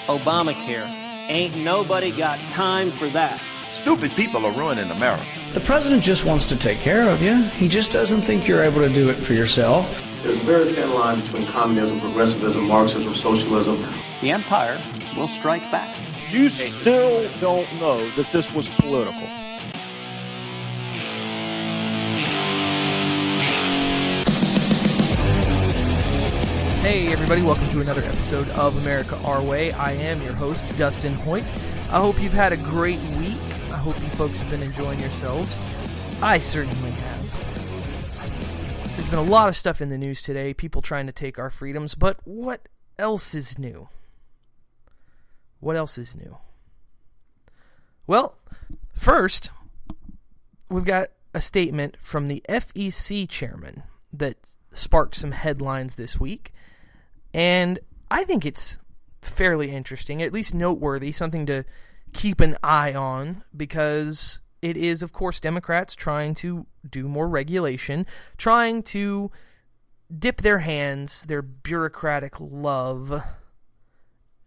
Obamacare. Ain't nobody got time for that. Stupid people are ruining America. The president just wants to take care of you. He just doesn't think you're able to do it for yourself. There's a very thin line between communism, progressivism, Marxism, socialism. The empire will strike back. You still don't know that this was political. Hey everybody, welcome to another episode of America Our Way. I am your host, Dustin Hoyt. I hope you've had a great week. I hope you folks have been enjoying yourselves. I certainly have. There's been a lot of stuff in the news today, people trying to take our freedoms, but what else is new? What else is new? Well, first, we've got a statement from the FEC chairman that sparked some headlines this week, and I think it's fairly interesting, at least noteworthy, something to keep an eye on, because it is, of course, Democrats trying to do more regulation, trying to dip their hands, their bureaucratic love,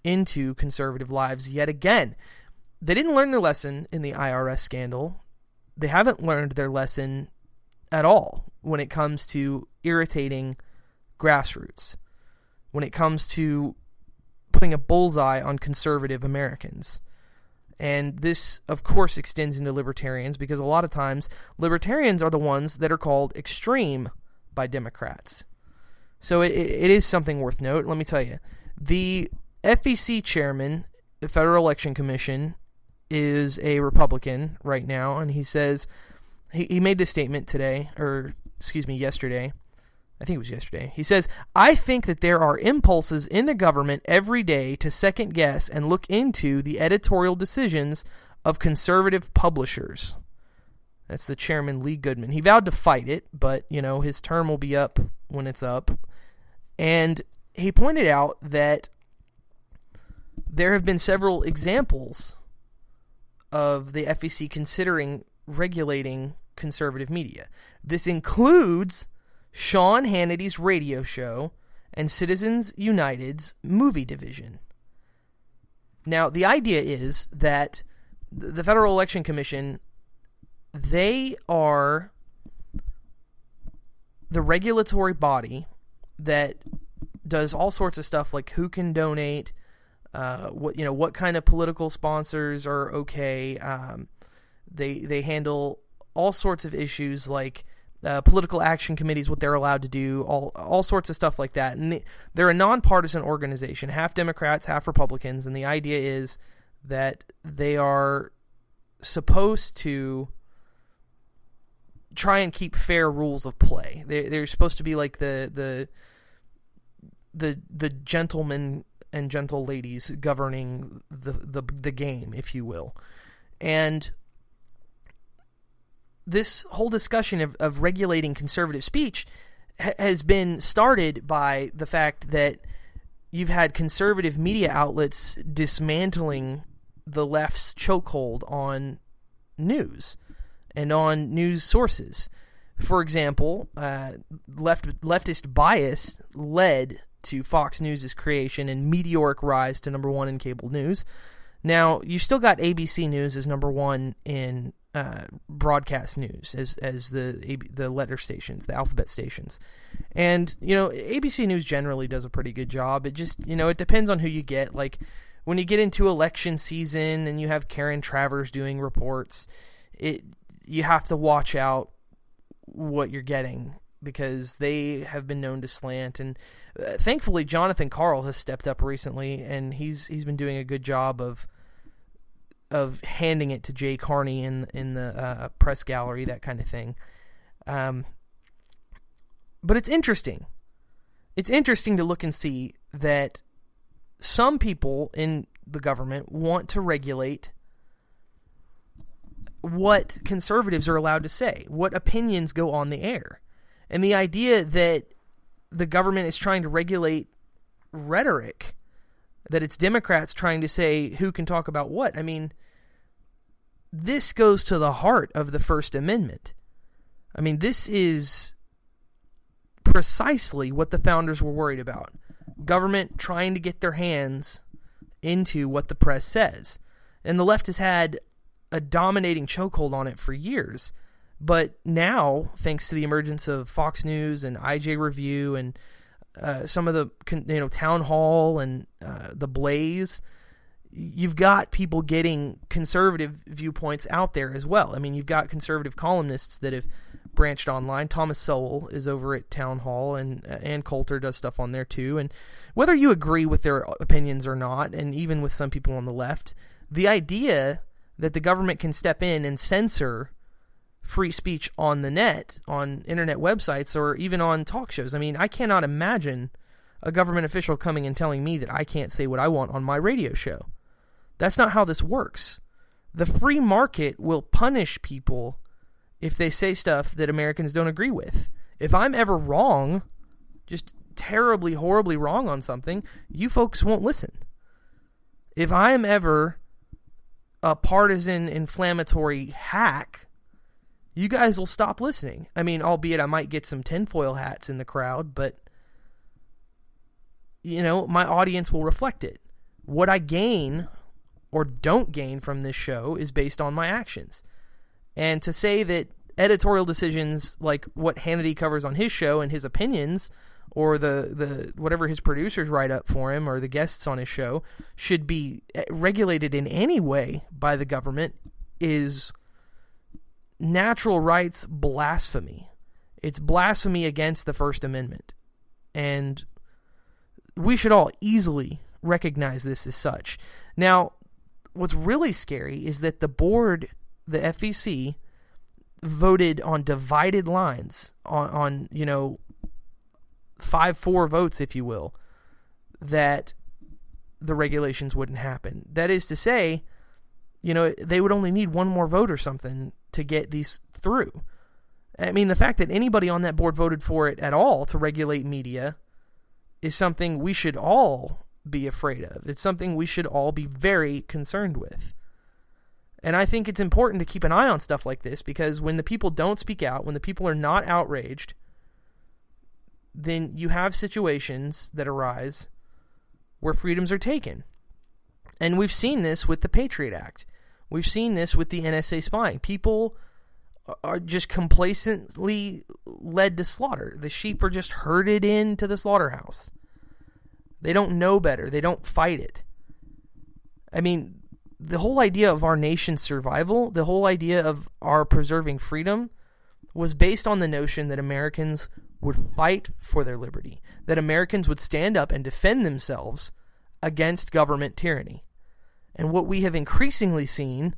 into conservative lives yet again. They didn't learn their lesson in the IRS scandal. They haven't learned their lesson at all when it comes to irritating grassroots, when it comes to putting a bullseye on conservative Americans. And this, of course, extends into libertarians, because a lot of times libertarians are the ones that are called extreme by Democrats. So it is something worth note. Let me tell you, the FEC chairman, the Federal Election Commission, is a Republican right now, and he says, he made this statement yesterday. I think it was yesterday. He says, "I think that there are impulses in the government every day to second guess and look into the editorial decisions of conservative publishers." That's the chairman, Lee Goodman. He vowed to fight it, but, his term will be up when it's up. And he pointed out that there have been several examples of the FEC considering regulating conservative media. This includes Sean Hannity's radio show and Citizens United's movie division. Now, the idea is that the Federal Election Commission, they are the regulatory body that does all sorts of stuff, like who can donate, what kind of political sponsors are okay. They handle all sorts of issues like political action committees, what they're allowed to do, all sorts of stuff like that. And they're a nonpartisan organization, half Democrats, half Republicans, and the idea is that they are supposed to try and keep fair rules of play. They're supposed to be like the gentlemen and gentle ladies governing the game, if you will. And this whole discussion of regulating conservative speech has been started by the fact that you've had conservative media outlets dismantling the left's chokehold on news and on news sources. For example, leftist bias led to Fox News' creation and meteoric rise to number one in cable news. Now, you still got ABC News as number one in broadcast news as the letter stations, the alphabet stations. And, ABC News generally does a pretty good job. It just, it depends on who you get. Like, when you get into election season and you have Karen Travers doing reports, you have to watch out what you're getting, because they have been known to slant. And thankfully, Jonathan Karl has stepped up recently, and he's been doing a good job of handing it to Jay Carney in the press gallery, that kind of thing. But it's interesting. It's interesting to look and see that some people in the government want to regulate what conservatives are allowed to say, what opinions go on the air. And the idea that the government is trying to regulate rhetoric, that it's Democrats trying to say who can talk about what. I mean, this goes to the heart of the First Amendment. I mean, this is precisely what the founders were worried about. Government trying to get their hands into what the press says. And the left has had a dominating chokehold on it for years. But now, thanks to the emergence of Fox News and IJ Review and some of the Town Hall and the Blaze, you've got people getting conservative viewpoints out there as well. I mean, you've got conservative columnists that have branched online. Thomas Sowell is over at Town Hall, and Ann Coulter does stuff on there too. And whether you agree with their opinions or not, and even with some people on the left, the idea that the government can step in and censor free speech on the net, on internet websites, or even on talk shows. I mean, I cannot imagine a government official coming and telling me that I can't say what I want on my radio show. That's not how this works. The free market will punish people if they say stuff that Americans don't agree with. If I'm ever wrong, just terribly, horribly wrong on something, you folks won't listen. If I am ever a partisan, inflammatory hack, you guys will stop listening. I mean, albeit I might get some tinfoil hats in the crowd, but, my audience will reflect it. What I gain or don't gain from this show is based on my actions. And to say that editorial decisions like what Hannity covers on his show and his opinions, or the whatever his producers write up for him, or the guests on his show, should be regulated in any way by the government is natural rights blasphemy. It's blasphemy against the First Amendment. And we should all easily recognize this as such. Now, what's really scary is that the board, the FEC, voted on divided lines, on 5-4 votes, if you will, that the regulations wouldn't happen. That is to say, they would only need one more vote or something to get these through. I mean, the fact that anybody on that board voted for it at all to regulate media is something we should all be afraid of. It's something we should all be very concerned with. And I think it's important to keep an eye on stuff like this, because when the people don't speak out, when the people are not outraged, then you have situations that arise where freedoms are taken. And we've seen this with the Patriot Act. We've seen this with the NSA spying. People are just complacently led to slaughter. The sheep are just herded into the slaughterhouse. They don't know better. They don't fight it. I mean, the whole idea of our nation's survival, the whole idea of our preserving freedom, was based on the notion that Americans would fight for their liberty, that Americans would stand up and defend themselves against government tyranny. And what we have increasingly seen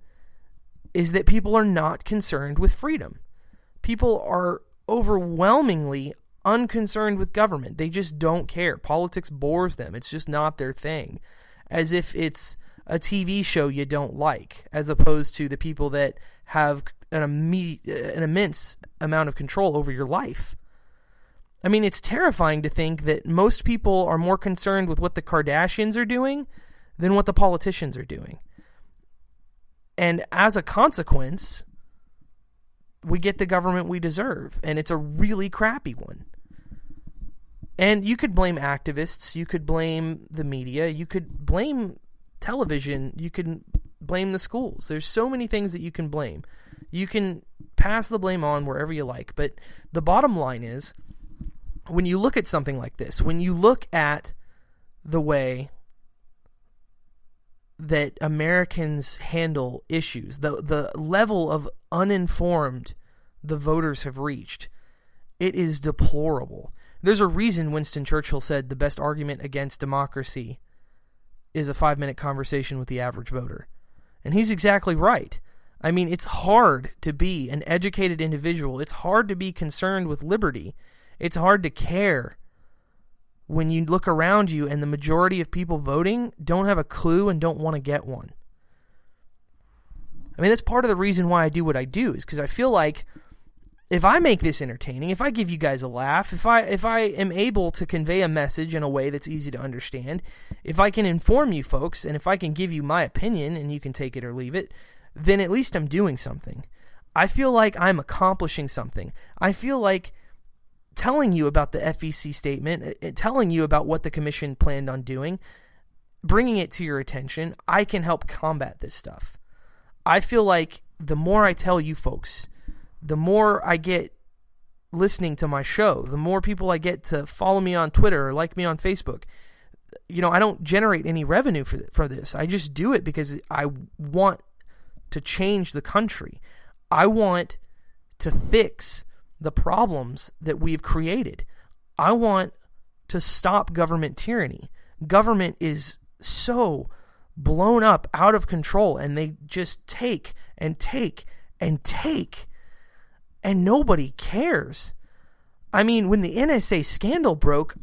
is that people are not concerned with freedom. People are overwhelmingly unconcerned with government. They just don't care. Politics bores them. It's just not their thing. As if it's a TV show you don't like, as opposed to the people that have an immense amount of control over your life. I mean, it's terrifying to think that most people are more concerned with what the Kardashians are doing than what the politicians are doing. And as a consequence, we get the government we deserve, and it's a really crappy one. And you could blame activists, you could blame the media, you could blame television, you can blame the schools. There's so many things that you can blame. You can pass the blame on wherever you like, but the bottom line is, when you look at something like this, when you look at the way that Americans handle issues, the level of uninformed the voters have reached, it is deplorable. There's a reason Winston Churchill said the best argument against democracy is a 5-minute conversation with the average voter. And he's exactly right. I mean, it's hard to be an educated individual. It's hard to be concerned with liberty. It's hard to care when you look around you and the majority of people voting don't have a clue and don't want to get one. I mean, that's part of the reason why I do what I do, is because I feel like if I make this entertaining, if I give you guys a laugh, if I am able to convey a message in a way that's easy to understand, if I can inform you folks, and if I can give you my opinion and you can take it or leave it, then at least I'm doing something. I feel like I'm accomplishing something. I feel like telling you about the FEC statement, telling you about what the commission planned on doing, bringing it to your attention, I can help combat this stuff. I feel like the more I tell you folks, the more I get listening to my show, the more people I get to follow me on Twitter or like me on Facebook. I don't generate any revenue for this. I just do it because I want to change the country. I want to fix the problems that we've created. I want to stop government tyranny. Government is so blown up, out of control, and they just take and take and take, and nobody cares. I mean, when the NSA scandal broke,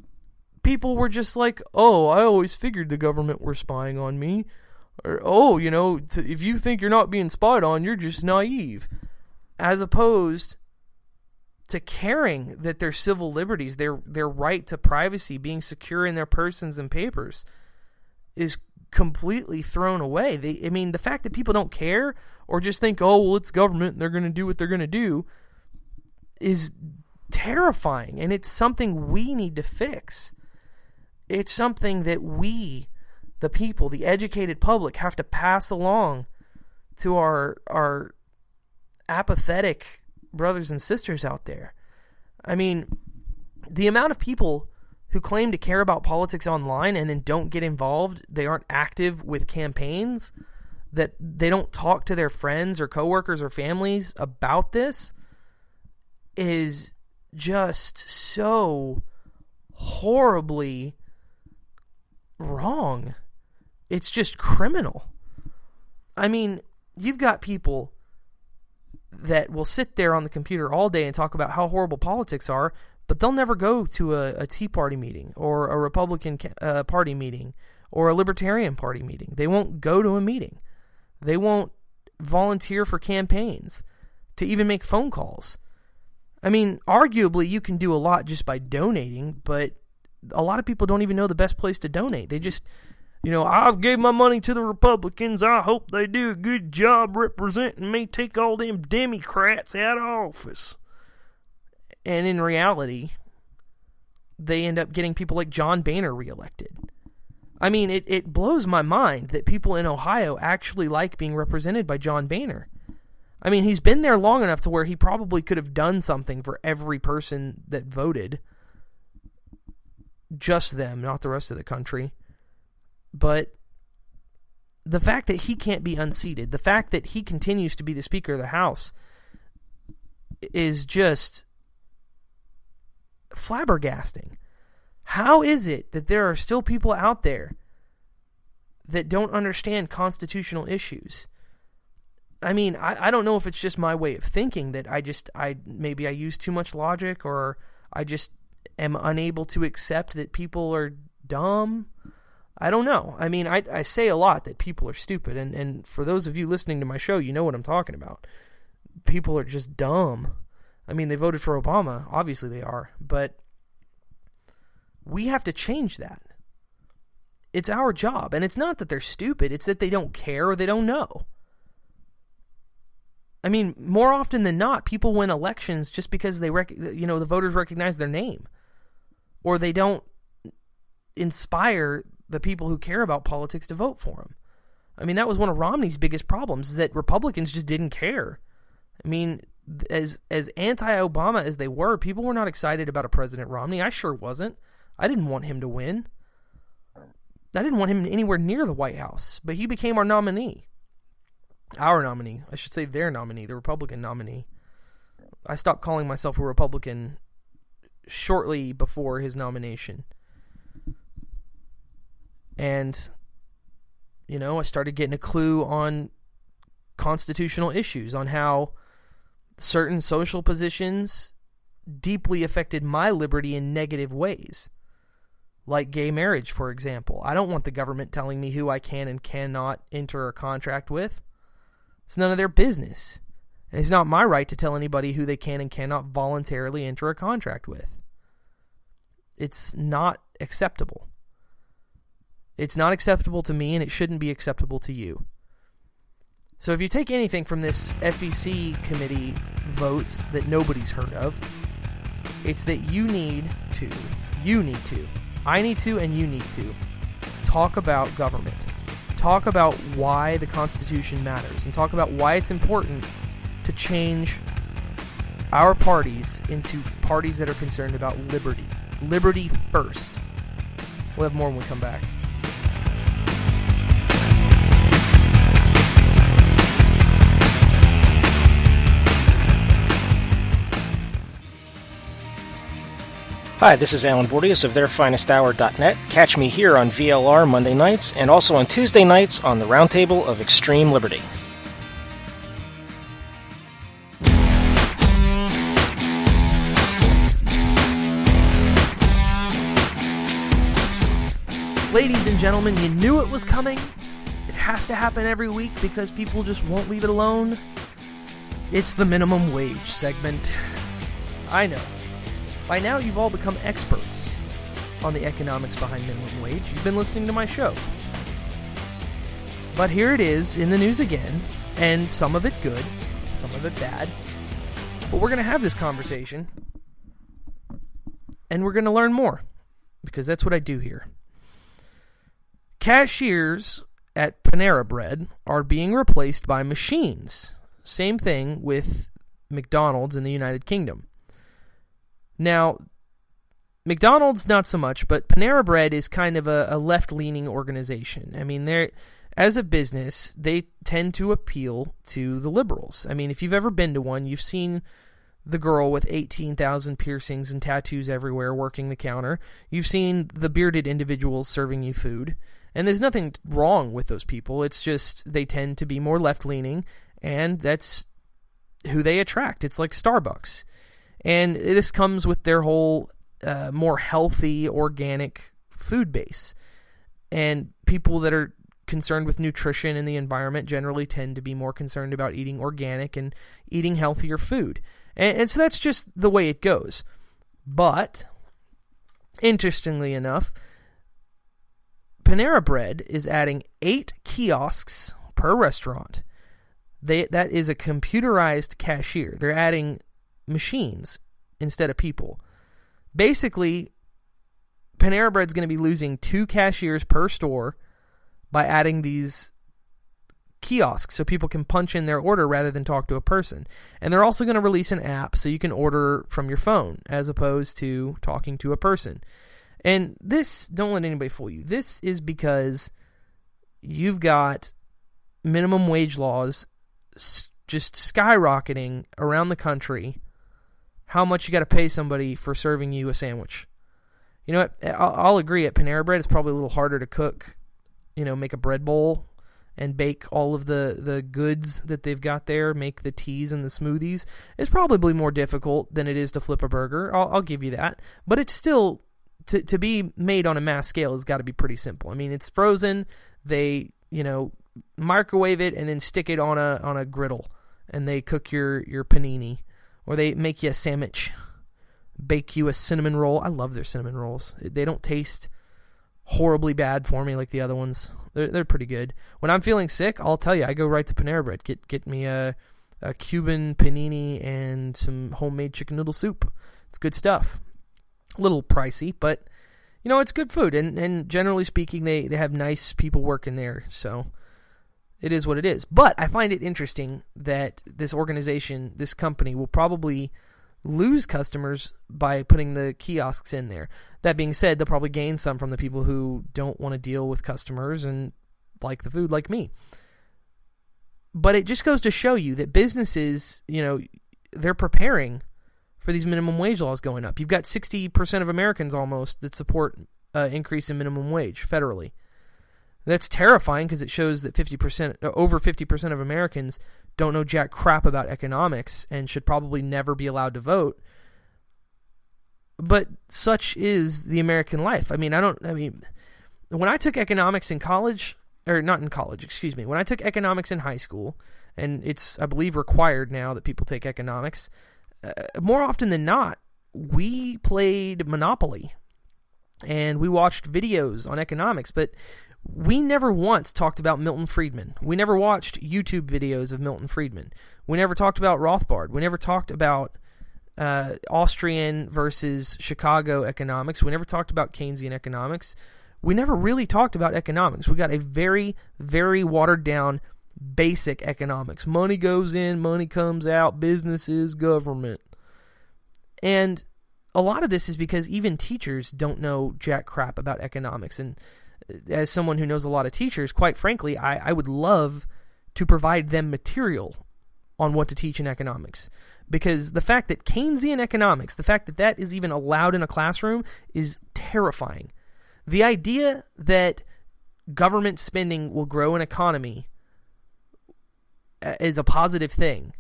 people were just like, oh, I always figured the government were spying on me. Or, oh, if you think you're not being spied on, you're just naive. As opposed to caring that their civil liberties, their right to privacy, being secure in their persons and papers, is completely thrown away. The fact that people don't care or just think, oh, well, it's government and they're going to do what they're going to do, is terrifying. And it's something we need to fix. It's something that we, the people, the educated public, have to pass along to our apathetic brothers and sisters out there. I mean, the amount of people who claim to care about politics online and then don't get involved, they aren't active with campaigns, that they don't talk to their friends or coworkers or families about this, is just so horribly wrong. It's just criminal. I mean, you've got people that will sit there on the computer all day and talk about how horrible politics are, but they'll never go to a Tea Party meeting or a Republican Party meeting or a Libertarian Party meeting. They won't go to a meeting. They won't volunteer for campaigns, to even make phone calls. I mean, arguably, you can do a lot just by donating, but a lot of people don't even know the best place to donate. They just, I gave my money to the Republicans. I hope they do a good job representing me. Take all them Democrats out of office. And in reality, they end up getting people like John Boehner reelected. I mean, it blows my mind that people in Ohio actually like being represented by John Boehner. I mean, he's been there long enough to where he probably could have done something for every person that voted. Just them, not the rest of the country. But the fact that he can't be unseated, the fact that he continues to be the Speaker of the House, is just flabbergasting. How is it that there are still people out there that don't understand constitutional issues? I mean, I don't know if it's just my way of thinking that maybe I use too much logic, or I just am unable to accept that people are dumb. I don't know. I mean, I say a lot that people are stupid, and for those of you listening to my show, you know what I'm talking about. People are just dumb. I mean, they voted for Obama. Obviously they are. But we have to change that. It's our job. And it's not that they're stupid. It's that they don't care or they don't know. I mean, more often than not, people win elections just because the voters recognize their name, or they don't inspire the people who care about politics to vote for them. I mean, that was one of Romney's biggest problems, is that Republicans just didn't care. I mean, as anti-Obama as they were, people were not excited about a President Romney. I sure wasn't. I didn't want him to win. I didn't want him anywhere near the White House, but he became our nominee. Our nominee. I should say their nominee, the Republican nominee. I stopped calling myself a Republican shortly before his nomination. And, I started getting a clue on constitutional issues, on how certain social positions deeply affected my liberty in negative ways. Like gay marriage, for example. I don't want the government telling me who I can and cannot enter a contract with. It's none of their business. And it's not my right to tell anybody who they can and cannot voluntarily enter a contract with. It's not acceptable. It's not acceptable to me, and it shouldn't be acceptable to you. So if you take anything from this FEC committee votes that nobody's heard of, it's that I need to, and you need to talk about government, talk about why the Constitution matters, and talk about why it's important to change our parties into parties that are concerned about liberty. Liberty first. We'll have more when we come back. Hi, this is Alan Bordius of theirfinesthour.net. Catch me here on VLR Monday nights and also on Tuesday nights on the Roundtable of Extreme Liberty. Ladies and gentlemen, you knew it was coming. It has to happen every week because people just won't leave it alone. It's the minimum wage segment. I know. By now, you've all become experts on the economics behind minimum wage. You've been listening to my show. But here it is in the news again, and some of it good, some of it bad. But we're going to have this conversation, and we're going to learn more, because that's what I do here. Cashiers at Panera Bread are being replaced by machines. Same thing with McDonald's in the United Kingdom. Now, McDonald's not so much, but Panera Bread is kind of a left-leaning organization. I mean, as a business, they tend to appeal to the liberals. I mean, if you've ever been to one, you've seen the girl with 18,000 piercings and tattoos everywhere working the counter. You've seen the bearded individuals serving you food. And there's nothing wrong with those people. It's just they tend to be more left-leaning, and that's who they attract. It's like Starbucks. And this comes with their whole more healthy, organic food base. And people that are concerned with nutrition and the environment generally tend to be more concerned about eating organic and eating healthier food. And so that's just the way it goes. But, interestingly enough, Panera Bread is adding 8 kiosks per restaurant. That is a computerized cashier. They're adding machines instead of people. Basically, Panera Bread's going to be losing 2 cashiers per store by adding these kiosks so people can punch in their order rather than talk to a person. And they're also going to release an app so you can order from your phone as opposed to talking to a person. And this, don't let anybody fool you, this is because you've got minimum wage laws just skyrocketing around the country. How much you got to pay somebody for serving you a sandwich. You know what? I'll agree, at Panera Bread, it's probably a little harder to cook, make a bread bowl and bake all of the goods that they've got there, make the teas and the smoothies. It's probably more difficult than it is to flip a burger. I'll give you that. But it's still, to be made on a mass scale has got to be pretty simple. I mean, it's frozen. They, microwave it and then stick it on a griddle, and they cook your panini. Or they make you a sandwich, bake you a cinnamon roll. I love their cinnamon rolls. They don't taste horribly bad for me like the other ones. They're pretty good. When I'm feeling sick, I'll tell you, I go right to Panera Bread. Get me a Cuban panini and some homemade chicken noodle soup. It's good stuff. A little pricey, but it's good food. And generally speaking, they have nice people working there. So it is what it is. But I find it interesting that this organization, this company, will probably lose customers by putting the kiosks in there. That being said, they'll probably gain some from the people who don't want to deal with customers and like the food like me. But it just goes to show you that businesses, they're preparing for these minimum wage laws going up. You've got 60% of Americans almost that support increase in minimum wage federally. That's terrifying because it shows that over 50% of Americans don't know jack crap about economics and should probably never be allowed to vote. But such is the American life. I mean, when I took economics in college, or not in college, excuse me, when I took economics in high school, and it's, I believe, required now that people take economics, more often than not, we played Monopoly and we watched videos on economics, but we never once talked about Milton Friedman. We never watched YouTube videos of Milton Friedman. We never talked about Rothbard. We never talked about Austrian versus Chicago economics. We never talked about Keynesian economics. we never really talked about economics. We got a very, very watered down basic economics. Money goes in, money comes out, businesses, government. And a lot of this is because even teachers don't know jack crap about economics. And as someone who knows a lot of teachers, quite frankly, I would love to provide them material on what to teach in economics. Because the fact that Keynesian economics, the fact that that is even allowed in a classroom is terrifying. The idea that government spending will grow an economy is a positive thing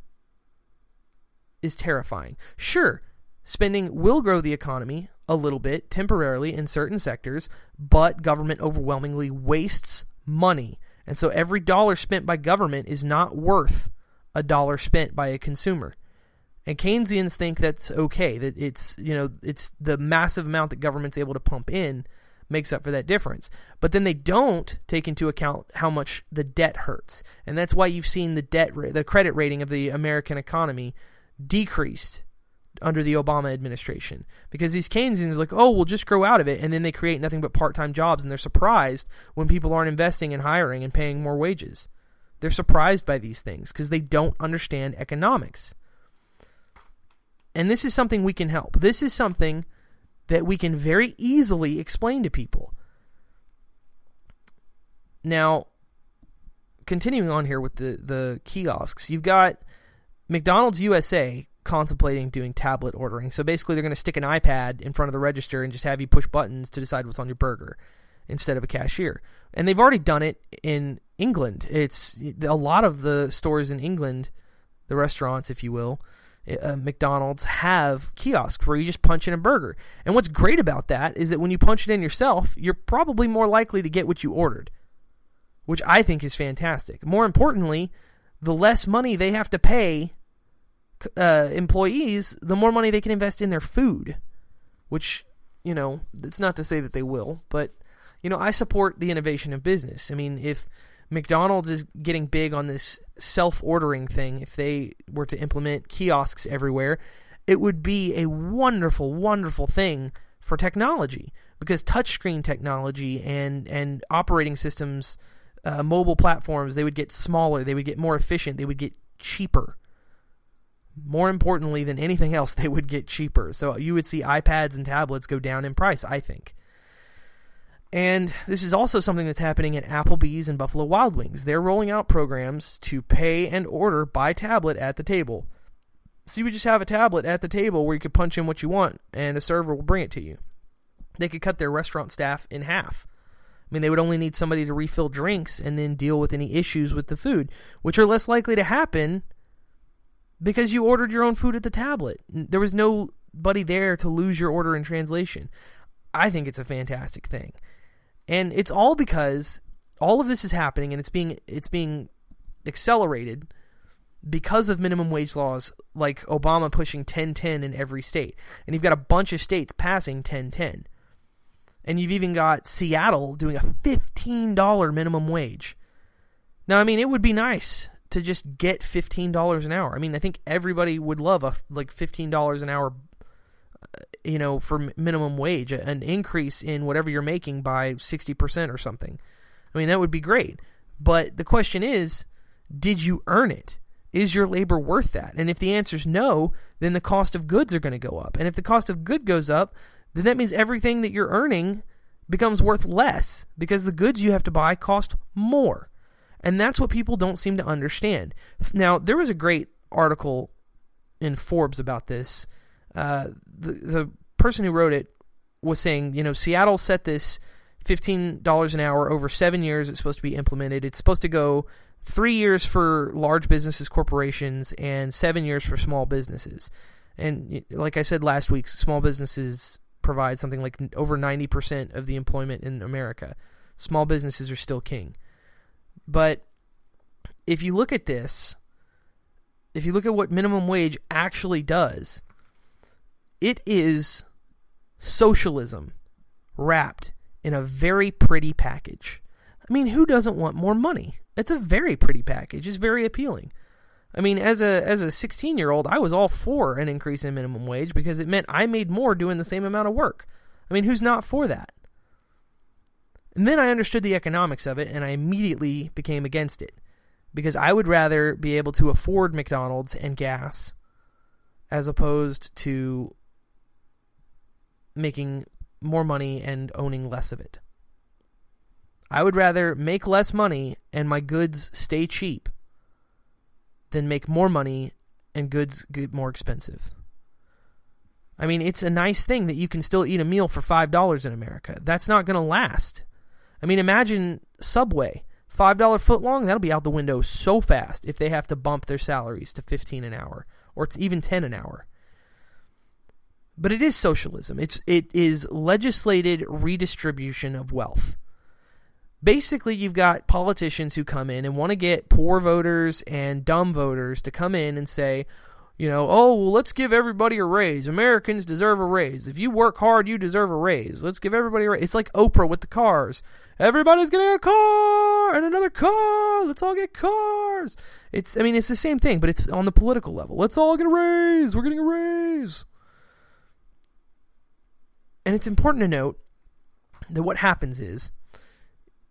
is terrifying. Sure, spending will grow the economy a little bit temporarily in certain sectors, but government overwhelmingly wastes money. And so every dollar spent by government is not worth a dollar spent by a consumer. And Keynesians think that's okay, that it's the massive amount that government's able to pump in makes up for that difference. But then they don't take into account how much the debt hurts. And that's why you've seen the credit rating of the American economy decreased under the Obama administration. Because these Keynesians are like, oh, we'll just grow out of it, and then they create nothing but part-time jobs, and they're surprised when people aren't investing and hiring and paying more wages. They're surprised by these things because they don't understand economics. And this is something we can help. This is something that we can very easily explain to people. Now, continuing on here with the kiosks, you've got McDonald's USA contemplating doing tablet ordering. So basically they're going to stick an iPad in front of the register and just have you push buttons to decide what's on your burger instead of a cashier. And they've already done it in England. It's a lot of the stores in England, the restaurants, if you will, McDonald's have kiosks where you just punch in a burger. And what's great about that is that when you punch it in yourself, you're probably more likely to get what you ordered, which I think is fantastic. More importantly, the less money they have to pay employees, the more money they can invest in their food, which, it's not to say that they will, but, I support the innovation of business. I mean, if McDonald's is getting big on this self-ordering thing, if they were to implement kiosks everywhere, it would be a wonderful, wonderful thing for technology, because touchscreen technology and operating systems, mobile platforms, they would get smaller, they would get more efficient, they would get cheaper. More importantly than anything else, they would get cheaper. So you would see iPads and tablets go down in price, I think. And this is also something that's happening at Applebee's and Buffalo Wild Wings. They're rolling out programs to pay and order by tablet at the table. So you would just have a tablet at the table where you could punch in what you want, and a server will bring it to you. They could cut their restaurant staff in half. I mean, they would only need somebody to refill drinks and then deal with any issues with the food, which are less likely to happen because you ordered your own food at the tablet. There was nobody there to lose your order in translation. I think it's a fantastic thing. And it's all because all of this is happening, and it's being accelerated because of minimum wage laws like Obama pushing 10-10 in every state. And you've got a bunch of states passing 10-10. And you've even got Seattle doing a $15 minimum wage. Now, I mean, it would be nice to just get $15 an hour. I mean, I think everybody would love $15 an hour, for minimum wage, an increase in whatever you're making by 60% or something. I mean, that would be great. But the question is, did you earn it? Is your labor worth that? And if the answer is no, then the cost of goods are going to go up. And if the cost of good goes up, then that means everything that you're earning becomes worth less because the goods you have to buy cost more. And that's what people don't seem to understand. Now, there was a great article in Forbes about this. The person who wrote it was saying, Seattle set this $15 an hour over 7 years. It's supposed to be implemented. It's supposed to go 3 years for large businesses, corporations, and 7 years for small businesses. And like I said last week, small businesses provide something like over 90% of the employment in America. Small businesses are still king. But if you look at this, if you look at what minimum wage actually does, it is socialism wrapped in a very pretty package. I mean, who doesn't want more money? It's a very pretty package. It's very appealing. I mean, as a 16-year-old, I was all for an increase in minimum wage because it meant I made more doing the same amount of work. I mean, who's not for that? And then I understood the economics of it, and I immediately became against it. Because I would rather be able to afford McDonald's and gas as opposed to making more money and owning less of it. I would rather make less money and my goods stay cheap than make more money and goods get more expensive. I mean, it's a nice thing that you can still eat a meal for $5 in America. That's not going to last. I mean, imagine Subway. $5 footlong, that'll be out the window so fast if they have to bump their salaries to $15 an hour or it's even $10 an hour. But it is socialism. It is legislated redistribution of wealth. Basically, you've got politicians who come in and want to get poor voters and dumb voters to come in and say, oh, well, let's give everybody a raise. Americans deserve a raise. If you work hard, you deserve a raise. Let's give everybody a raise. It's like Oprah with the cars. Everybody's getting a car and another car. Let's all get cars. It's the same thing, but it's on the political level. Let's all get a raise. We're getting a raise. And it's important to note that what happens is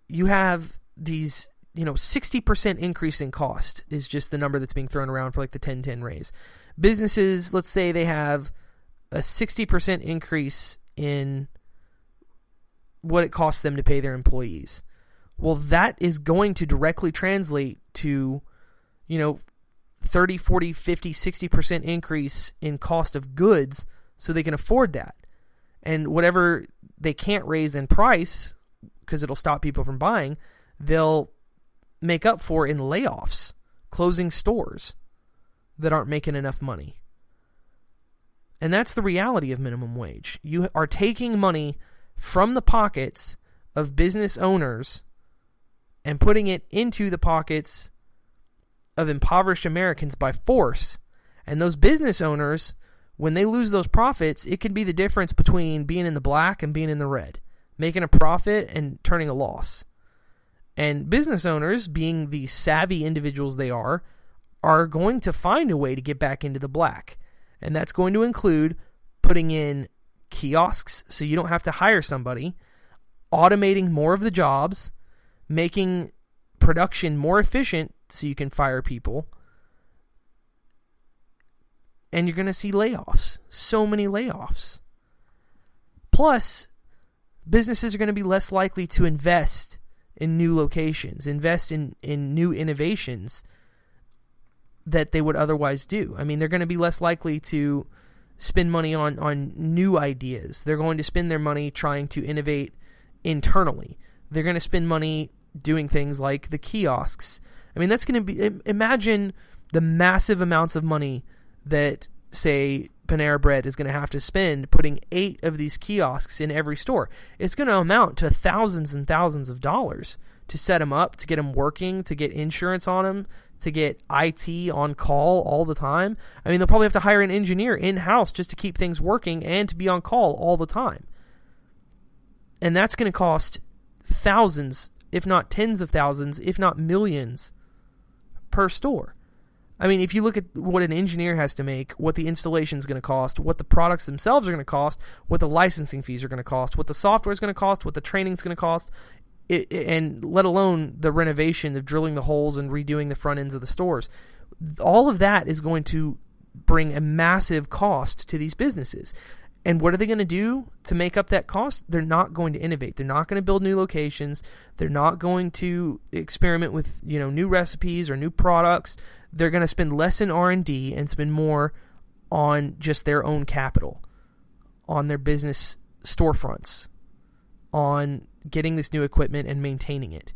you have these, 60% increase in cost is just the number that's being thrown around for like the 10-10 raise. Businesses, let's say they have a 60% increase in what it costs them to pay their employees. Well, that is going to directly translate to, 30, 40, 50, 60% increase in cost of goods so they can afford that. And whatever they can't raise in price, because it'll stop people from buying, they'll make up for in layoffs, closing stores that aren't making enough money. And that's the reality of minimum wage. You are taking money from the pockets of business owners and putting it into the pockets of impoverished Americans by force. And those business owners, when they lose those profits, it could be the difference between being in the black and being in the red, making a profit and turning a loss. And business owners, being the savvy individuals they are going to find a way to get back into the black. And that's going to include putting in kiosks so you don't have to hire somebody, automating more of the jobs, making production more efficient so you can fire people. And you're going to see layoffs. So many layoffs. Plus, businesses are going to be less likely to invest in new locations, invest in new innovations that they would otherwise do. I mean, they're going to be less likely to spend money on new ideas. They're going to spend their money trying to innovate internally. They're going to spend money doing things like the kiosks. I mean, that's going to be... Imagine the massive amounts of money that, say, Panera Bread is going to have to spend putting 8 of these kiosks in every store. It's going to amount to thousands and thousands of dollars to set them up, to get them working, to get insurance on them, to get IT on call all the time. I mean, they'll probably have to hire an engineer in-house just to keep things working and to be on call all the time. And that's going to cost thousands, if not tens of thousands, if not millions per store. I mean, if you look at what an engineer has to make, what the installation is going to cost, what the products themselves are going to cost, what the licensing fees are going to cost, what the software is going to cost, what the training is going to cost, and let alone the renovation of drilling the holes and redoing the front ends of the stores. All of that is going to bring a massive cost to these businesses. And what are they going to do to make up that cost? They're not going to innovate. They're not going to build new locations. They're not going to experiment with, new recipes or new products. They're going to spend less in R&D and spend more on just their own capital, on their business storefronts, on getting this new equipment and maintaining it.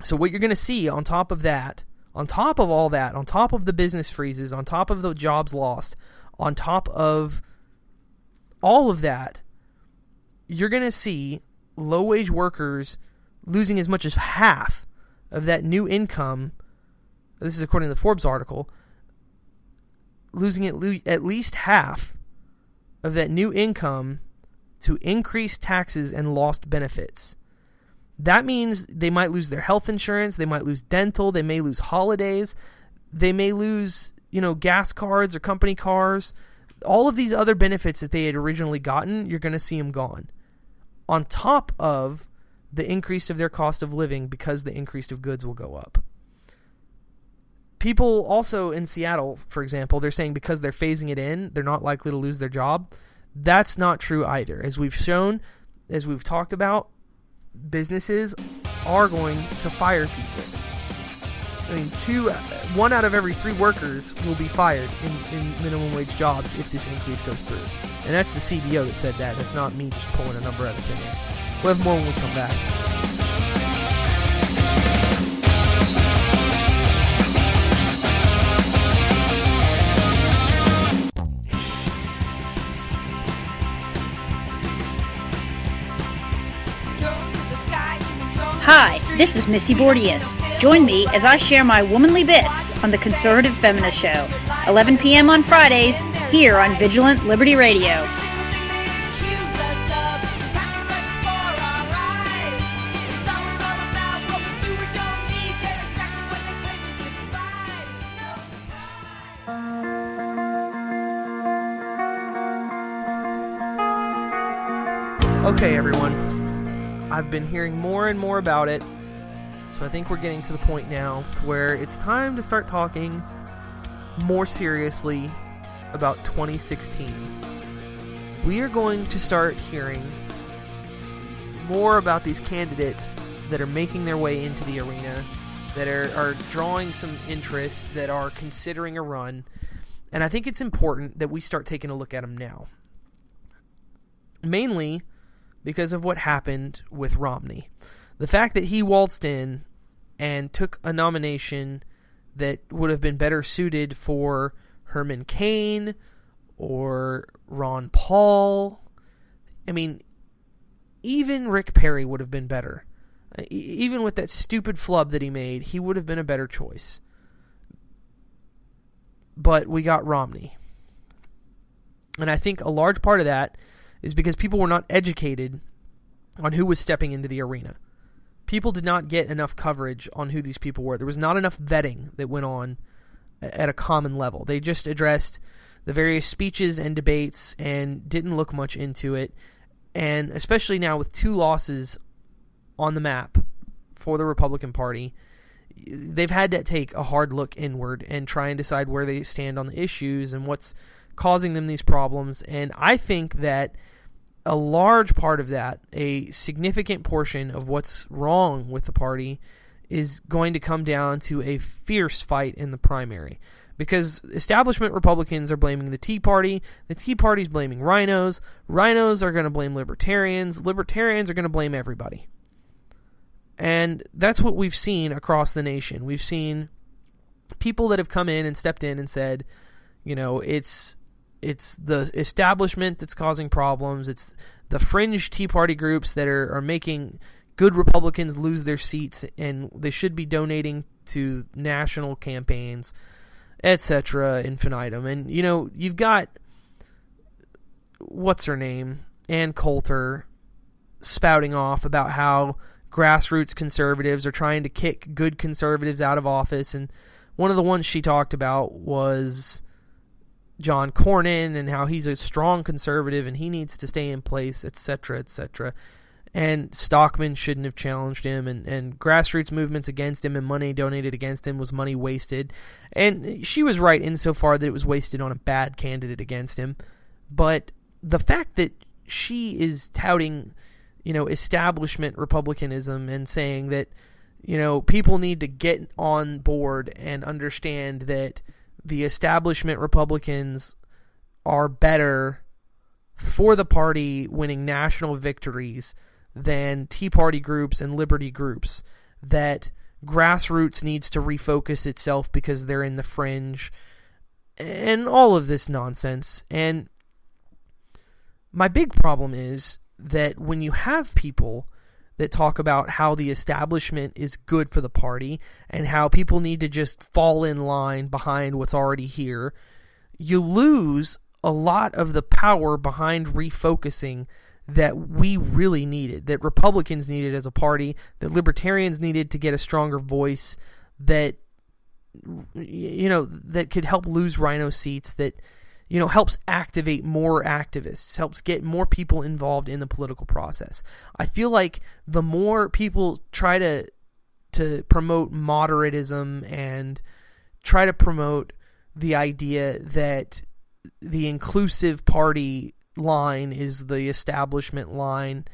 So what you're going to see on top of that, on top of all that, on top of the business freezes, on top of the jobs lost, on top of all of that, you're going to see low-wage workers losing as much as half of that new income. This is according to the Forbes article, losing at least half of that new income to increased taxes and lost benefits. That means they might lose their health insurance, they might lose dental, they may lose holidays, they may lose, gas cards or company cars. All of these other benefits that they had originally gotten, you're going to see them gone. on top of the increase of their cost of living because the increase of goods will go up. People also in Seattle, for example, they're saying because they're phasing it in, they're not likely to lose their job. That's not true either. As we've shown, as we've talked about, businesses are going to fire people. I mean, 1 out of every 3 workers will be fired in minimum wage jobs if this increase goes through. And that's the CBO that said that. That's not me just pulling a number out of thin air. We'll have more when we come back. Hi, this is Missy Bordius. Join me as I share my womanly bits on the Conservative Feminist Show, 11 p.m. on Fridays, here on Vigilant Liberty Radio. Okay, everyone. I've been hearing more and more about it, so I think we're getting to the point now to where it's time to start talking more seriously about 2016. We are going to start hearing more about these candidates that are making their way into the arena, that are drawing some interest, that are considering a run, and I think it's important that we start taking a look at them now. Mainly because of what happened with Romney. The fact that he waltzed in and took a nomination that would have been better suited for Herman Cain or Ron Paul. I mean, even Rick Perry would have been better. Even with that stupid flub that he made, he would have been a better choice. But we got Romney. And I think a large part of that is because people were not educated on who was stepping into the arena. People did not get enough coverage on who these people were. There was not enough vetting that went on at a common level. They just addressed the various speeches and debates and didn't look much into it. And especially now with 2 losses on the map for the Republican Party, they've had to take a hard look inward and try and decide where they stand on the issues and what's causing them these problems. And I think that a large part of that, a significant portion of what's wrong with the party, is going to come down to a fierce fight in the primary. Because establishment Republicans are blaming the Tea Party is blaming rhinos are going to blame libertarians are going to blame everybody. And that's what we've seen across the nation. We've seen people that have come in and stepped in and said, you know, it's the establishment that's causing problems. It's the fringe Tea Party groups that are making good Republicans lose their seats, and they should be donating to national campaigns, etc. infinitum. And, you know, you've got, what's her name, Ann Coulter, spouting off about how grassroots conservatives are trying to kick good conservatives out of office. And one of the ones she talked about was John Cornyn and how he's a strong conservative and he needs to stay in place, etc., etc. And Stockman shouldn't have challenged him, and grassroots movements against him and money donated against him was money wasted. And she was right insofar that it was wasted on a bad candidate against him. But the fact that she is touting, you know, establishment Republicanism and saying that, you know, people need to get on board and understand that the establishment Republicans are better for the party winning national victories than Tea Party groups and liberty groups, that grassroots needs to refocus itself because they're in the fringe, and all of this nonsense. And my big problem is that when you have people that talk about how the establishment is good for the party and how people need to just fall in line behind what's already here, you lose a lot of the power behind refocusing that we really needed, that Republicans needed as a party, that libertarians needed to get a stronger voice, that, you know, that could help lose rhino seats, that, helps activate more activists, helps get more people involved in the political process. I feel like the more people try to promote moderatism and try to promote the idea that the inclusive party line is the establishment line,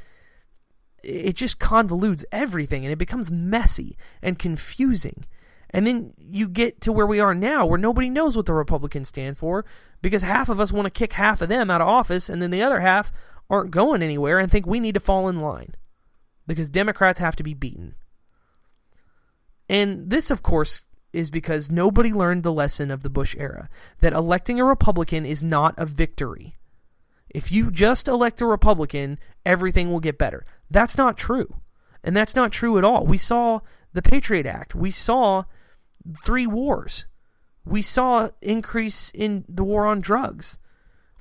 it just convolutes everything and it becomes messy and confusing. And then you get to where we are now, where nobody knows what the Republicans stand for, because half of us want to kick half of them out of office, and then the other half aren't going anywhere and think we need to fall in line because Democrats have to be beaten. And this, of course, is because nobody learned the lesson of the Bush era, that electing a Republican is not a victory. If you just elect a Republican, everything will get better. That's not true. And that's not true at all. We saw the Patriot Act. We saw 3 wars. We saw increase in the war on drugs.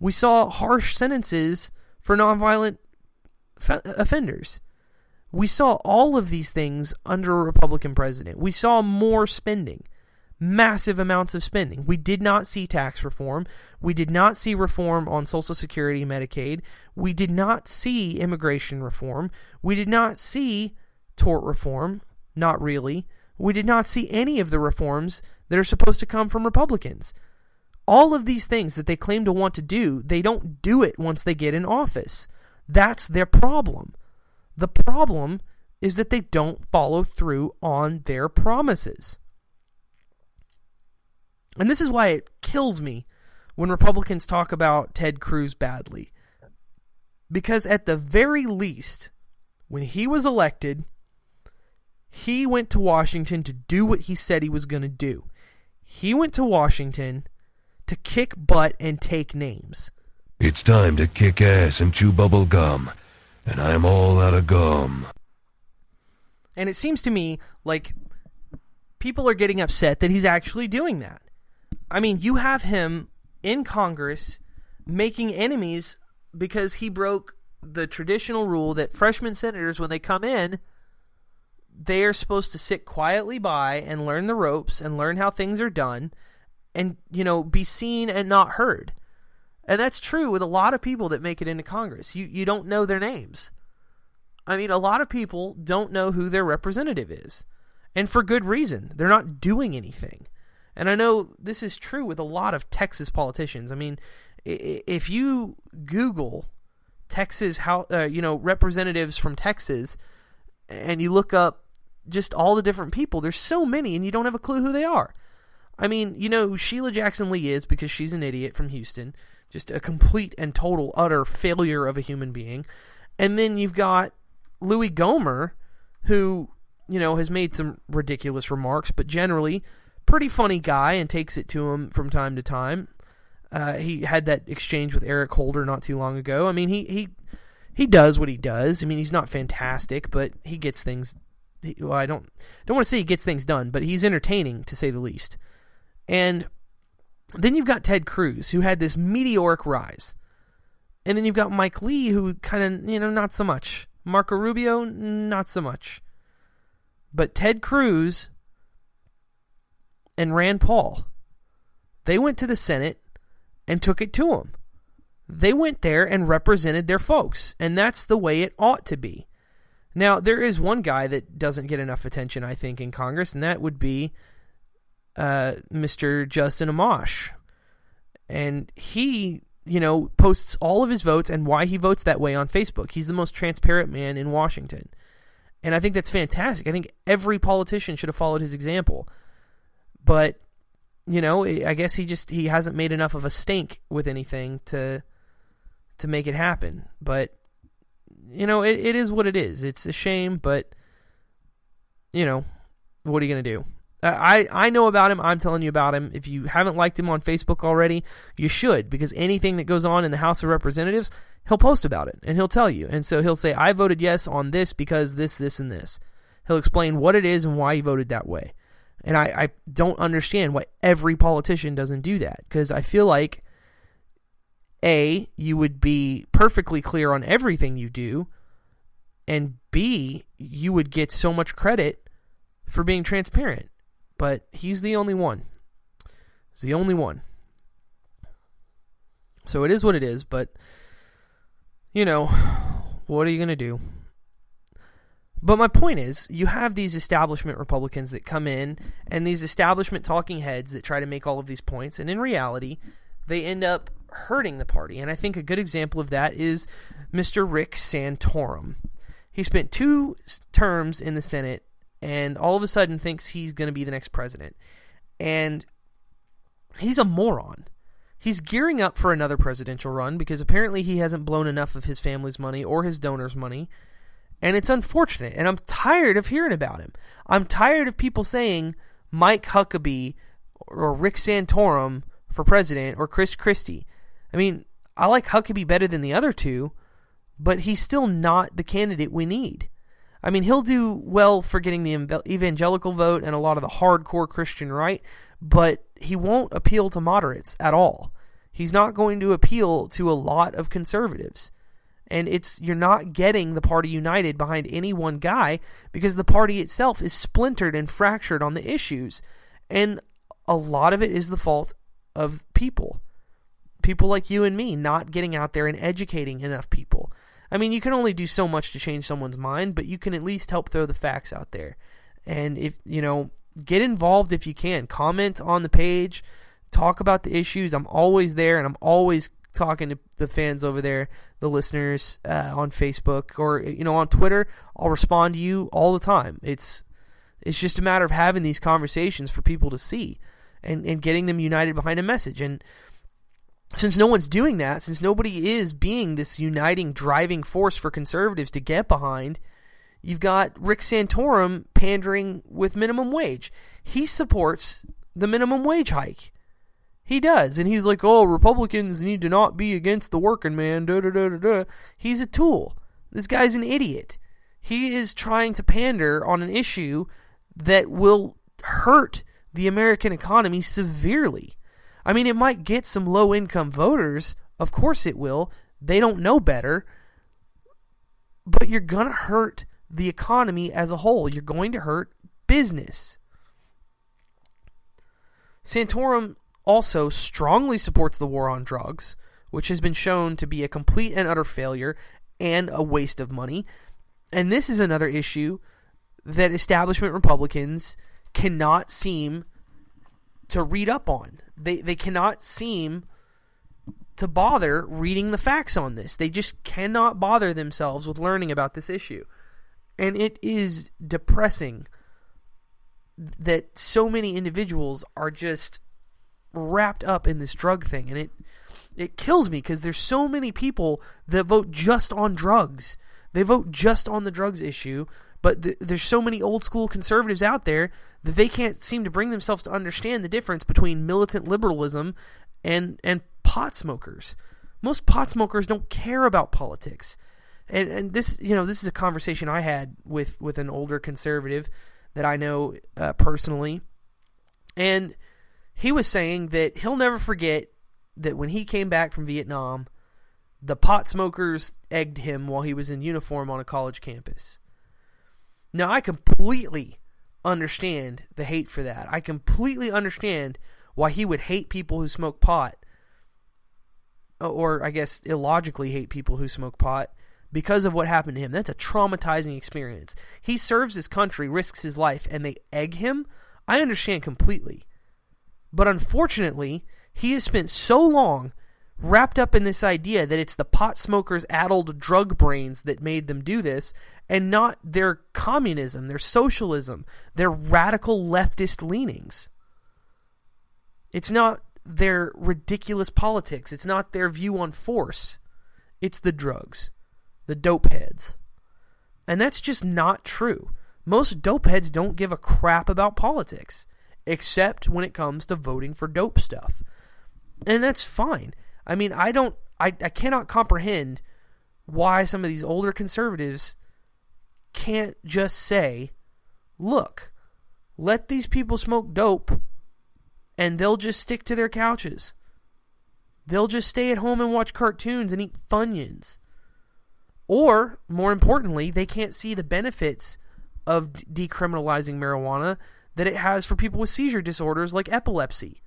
We saw harsh sentences for nonviolent offenders. We saw all of these things under a Republican president. We saw more spending, massive amounts of spending. We did not see tax reform. We did not see reform on Social Security and Medicaid. We did not see immigration reform. We did not see tort reform. Not really. We did not see any of the reforms that are supposed to come from Republicans. All of these things that they claim to want to do, they don't do it once they get in office. That's their problem. The problem is that they don't follow through on their promises. And this is why it kills me when Republicans talk about Ted Cruz badly. Because at the very least, when he was elected, he went to Washington to do what he said he was going to do. He went to Washington to kick butt and take names. It's time to kick ass and chew bubble gum, and I'm all out of gum. And it seems to me like people are getting upset that he's actually doing that. I mean, you have him in Congress making enemies because he broke the traditional rule that freshman senators, when they come in, they are supposed to sit quietly by and learn the ropes and learn how things are done and, be seen and not heard. And that's true with a lot of people that make it into Congress. You don't know their names. I mean, a lot of people don't know who their representative is. And for good reason. They're not doing anything. And I know this is true with a lot of Texas politicians. I mean, if you Google Texas, representatives from Texas, and you look up just all the different people, there's so many, and you don't have a clue who they are. I mean, you know who Sheila Jackson Lee is because she's an idiot from Houston. Just a complete and total, utter failure of a human being. And then you've got Louis Gohmert, who, has made some ridiculous remarks, but generally pretty funny guy and takes it to him from time to time. He had that exchange with Eric Holder not too long ago. I mean, he does what he does. I mean, he's not fantastic, but he gets things. I don't want to say he gets things done, but he's entertaining to say the least. And then you've got Ted Cruz, who had this meteoric rise. And then you've got Mike Lee, who kind of, not so much. Marco Rubio, not so much. But Ted Cruz and Rand Paul, they went to the Senate and took it to them. They went there and represented their folks, and that's the way it ought to be. Now, there is one guy that doesn't get enough attention, I think, in Congress, and that would be Mr. Justin Amash. And he, posts all of his votes and why he votes that way on Facebook. He's the most transparent man in Washington. And I think that's fantastic. I think every politician should have followed his example. But, I guess he hasn't made enough of a stink with anything to make it happen. But, it is what it is. It's a shame, but, what are you going to do? I know about him. I'm telling you about him. If you haven't liked him on Facebook already, you should, because anything that goes on in the House of Representatives, he'll post about it, and he'll tell you. And so he'll say, I voted yes on this because this, and this. He'll explain what it is and why he voted that way. And I don't understand why every politician doesn't do that, because I feel like, A, you would be perfectly clear on everything you do, and B, you would get so much credit for being transparent. But he's the only one. He's the only one. So it is what it is, but, you know, what are you going to do? But my point is, you have these establishment Republicans that come in, and these establishment talking heads that try to make all of these points, and in reality, they end up hurting the party. And I think a good example of that is Mr. Rick Santorum. He spent 2 terms in the Senate, and all of a sudden thinks he's going to be the next president. And he's a moron. He's gearing up for another presidential run because apparently he hasn't blown enough of his family's money or his donors' money. And it's unfortunate. And I'm tired of hearing about him. I'm tired of people saying Mike Huckabee or Rick Santorum for president or Chris Christie. I mean, I like Huckabee better than the other two, but he's still not the candidate we need. I mean, he'll do well for getting the evangelical vote and a lot of the hardcore Christian right, but he won't appeal to moderates at all. He's not going to appeal to a lot of conservatives. And you're not getting the party united behind any one guy because the party itself is splintered and fractured on the issues. And a lot of it is the fault of people. People like you and me not getting out there and educating enough people. I mean, you can only do so much to change someone's mind, but you can at least help throw the facts out there. And if, get involved if you can. Comment on the page. Talk about the issues. I'm always there, and I'm always talking to the fans over there, the listeners on Facebook or, on Twitter. I'll respond to you all the time. It's just a matter of having these conversations for people to see and getting them united behind a message. And since no one's doing that, since nobody is being this uniting, driving force for conservatives to get behind, you've got Rick Santorum pandering with minimum wage. He supports the minimum wage hike. He does. And he's like, oh, Republicans need to not be against the working man. Da, da, da, da, da. He's a tool. This guy's an idiot. He is trying to pander on an issue that will hurt the American economy severely. I mean, it might get some low-income voters. Of course it will. They don't know better. But you're going to hurt the economy as a whole. You're going to hurt business. Santorum also strongly supports the war on drugs, which has been shown to be a complete and utter failure and a waste of money. And this is another issue that establishment Republicans cannot seem to read up on. They cannot seem to bother reading the facts on this. They just cannot bother themselves with learning about this issue. And it is depressing that so many individuals are just wrapped up in this drug thing. And it kills me because there's so many people that vote just on drugs. They vote just on the drugs issue. But there's so many old school conservatives out there that they can't seem to bring themselves to understand the difference between militant liberalism and pot smokers. Most pot smokers don't care about politics. And this, this is a conversation I had with an older conservative that I know personally. And he was saying that he'll never forget that when he came back from Vietnam, the pot smokers egged him while he was in uniform on a college campus. Now, I completely understand the hate for that. I completely understand why he would hate people who smoke pot, or I guess illogically hate people who smoke pot because of what happened to him. That's a traumatizing experience. He serves his country, risks his life, and they egg him. I understand completely. But unfortunately, he has spent so long wrapped up in this idea that it's the pot smokers' addled drug brains that made them do this, and not their communism, their socialism, their radical leftist leanings. It's not their ridiculous politics. It's not their view on force. It's the drugs, the dope heads. And that's just not true. Most dope heads don't give a crap about politics, except when it comes to voting for dope stuff. And that's fine. I mean, I cannot comprehend why some of these older conservatives can't just say, look, let these people smoke dope and they'll just stick to their couches. They'll just stay at home and watch cartoons and eat Funyuns. Or, more importantly, they can't see the benefits of decriminalizing marijuana that it has for people with seizure disorders like epilepsy.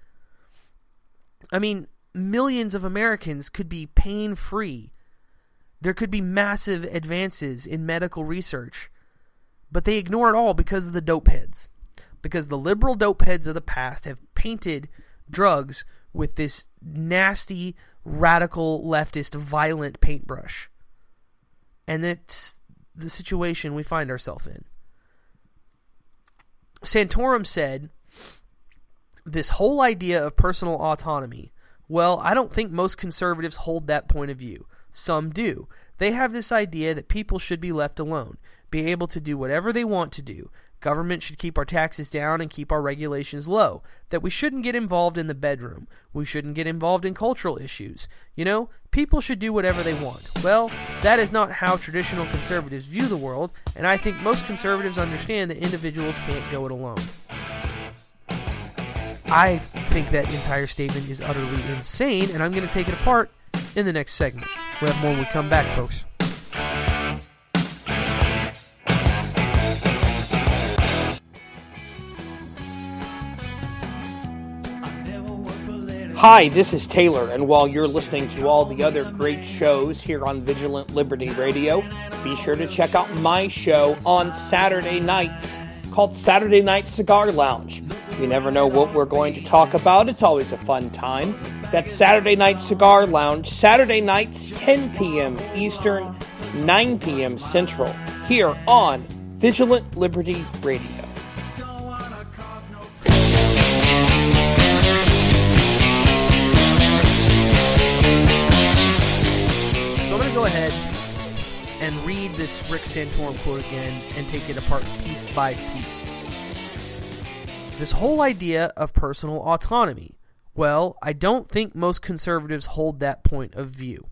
I mean, millions of Americans could be pain-free. There could be massive advances in medical research. But they ignore it all because of the dope heads. Because the liberal dope heads of the past have painted drugs with this nasty, radical, leftist, violent paintbrush. And that's the situation we find ourselves in. Santorum said, this whole idea of personal autonomy, well, I don't think most conservatives hold that point of view. Some do. They have this idea that people should be left alone, be able to do whatever they want to do. Government should keep our taxes down and keep our regulations low. That we shouldn't get involved in the bedroom. We shouldn't get involved in cultural issues. You know, people should do whatever they want. Well, that is not how traditional conservatives view the world, and I think most conservatives understand that individuals can't go it alone. I think that entire statement is utterly insane, and I'm going to take it apart in the next segment. We'll have more when we come back, folks. Hi, this is Taylor, and while you're listening to all the other great shows here on Vigilant Liberty Radio, be sure to check out my show on Saturday nights called Saturday Night Cigar Lounge. You never know what we're going to talk about. It's always a fun time. That's Saturday Night Cigar Lounge, Saturday nights, 10 p.m. Eastern, 9 p.m. Central, here on Vigilant Liberty Radio. So I'm going to go ahead and read this Rick Santorum quote again and take it apart piece by piece. This whole idea of personal autonomy. Well, I don't think most conservatives hold that point of view.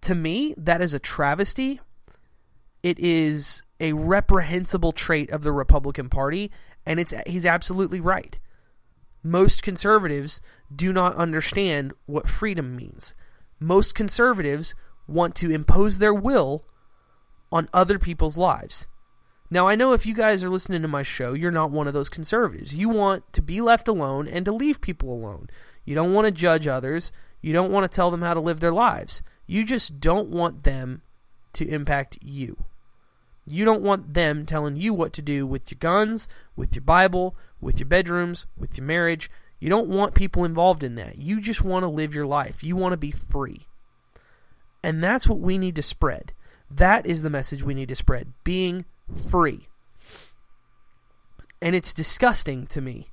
To me, that is a travesty. It is a reprehensible trait of the Republican Party, and he's absolutely right. Most conservatives do not understand what freedom means. Most conservatives want to impose their will on other people's lives. Now, I know if you guys are listening to my show, you're not one of those conservatives. You want to be left alone and to leave people alone. You don't want to judge others. You don't want to tell them how to live their lives. You just don't want them to impact you. You don't want them telling you what to do with your guns, with your Bible, with your bedrooms, with your marriage. You don't want people involved in that. You just want to live your life. You want to be free. And that's what we need to spread. That is the message we need to spread. Being free. And it's disgusting to me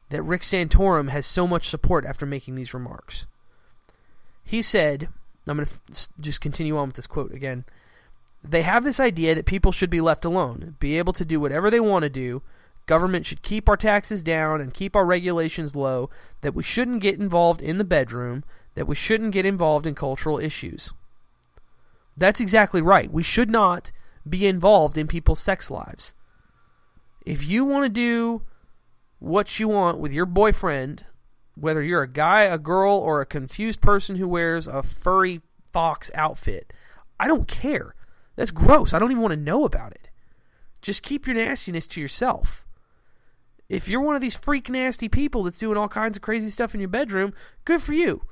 that Rick Santorum has so much support after making these remarks. He said, I'm going to just continue on with this quote again. They have this idea that people should be left alone, be able to do whatever they want to do. Government should keep our taxes down and keep our regulations low, that we shouldn't get involved in the bedroom, that we shouldn't get involved in cultural issues. That's exactly right. We should not be involved in people's sex lives. If you want to do what you want with your boyfriend, whether you're a guy, a girl, or a confused person who wears a furry fox outfit, I don't care. That's gross. I don't even want to know about it. Just keep your nastiness to yourself. If you're one of these freak nasty people that's doing all kinds of crazy stuff in your bedroom, good for you.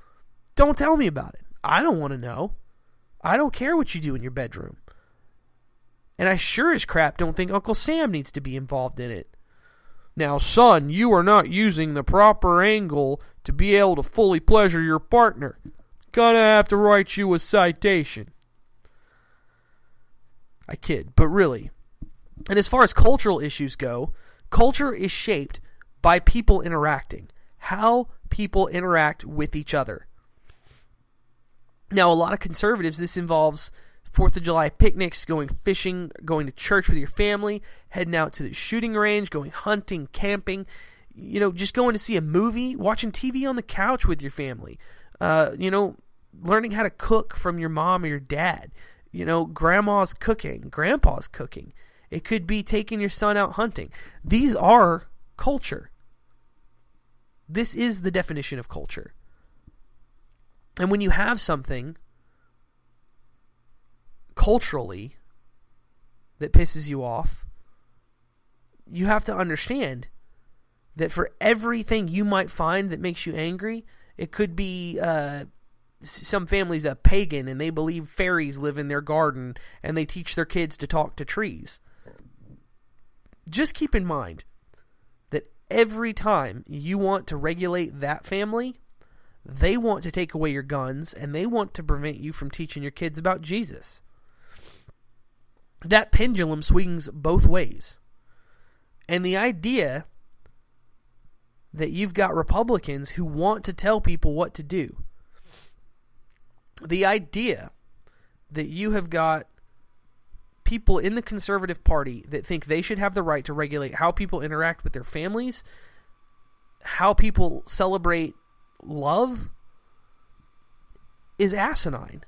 Don't tell me about it. I don't want to know. I don't care what you do in your bedroom. And I sure as crap don't think Uncle Sam needs to be involved in it. Now, son, you are not using the proper angle to be able to fully pleasure your partner. Gonna have to write you a citation. I kid, but really. And as far as cultural issues go, culture is shaped by people interacting. How people interact with each other. Now, a lot of conservatives, this involves 4th of July picnics, going fishing, going to church with your family, heading out to the shooting range, going hunting, camping, just going to see a movie, watching TV on the couch with your family, learning how to cook from your mom or your dad, grandma's cooking, grandpa's cooking. It could be taking your son out hunting. These are culture. This is the definition of culture. And when you have something culturally that pisses you off, you have to understand that for everything you might find that makes you angry It could be some family's a pagan and they believe fairies live in their garden and they teach their kids to talk to trees. Just keep in mind that every time you want to regulate that family, they want to take away your guns and they want to prevent you from teaching your kids about Jesus. That pendulum swings both ways. And the idea that you've got Republicans who want to tell people what to do, the idea that you have got people in the conservative party that think they should have the right to regulate how people interact with their families, how people celebrate love, is asinine.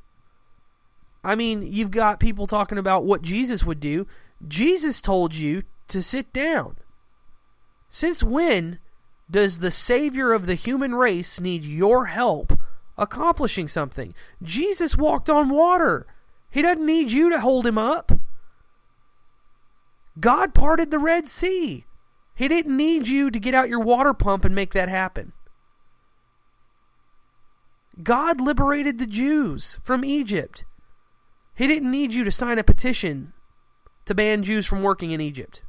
I mean, you've got people talking about what Jesus would do. Jesus told you to sit down. Since when does the Savior of the human race need your help accomplishing something? Jesus walked on water. He doesn't need you to hold him up. God parted the Red Sea. He didn't need you to get out your water pump and make that happen. God liberated the Jews from Egypt. He didn't need you to sign a petition to ban Jews from working in Egypt.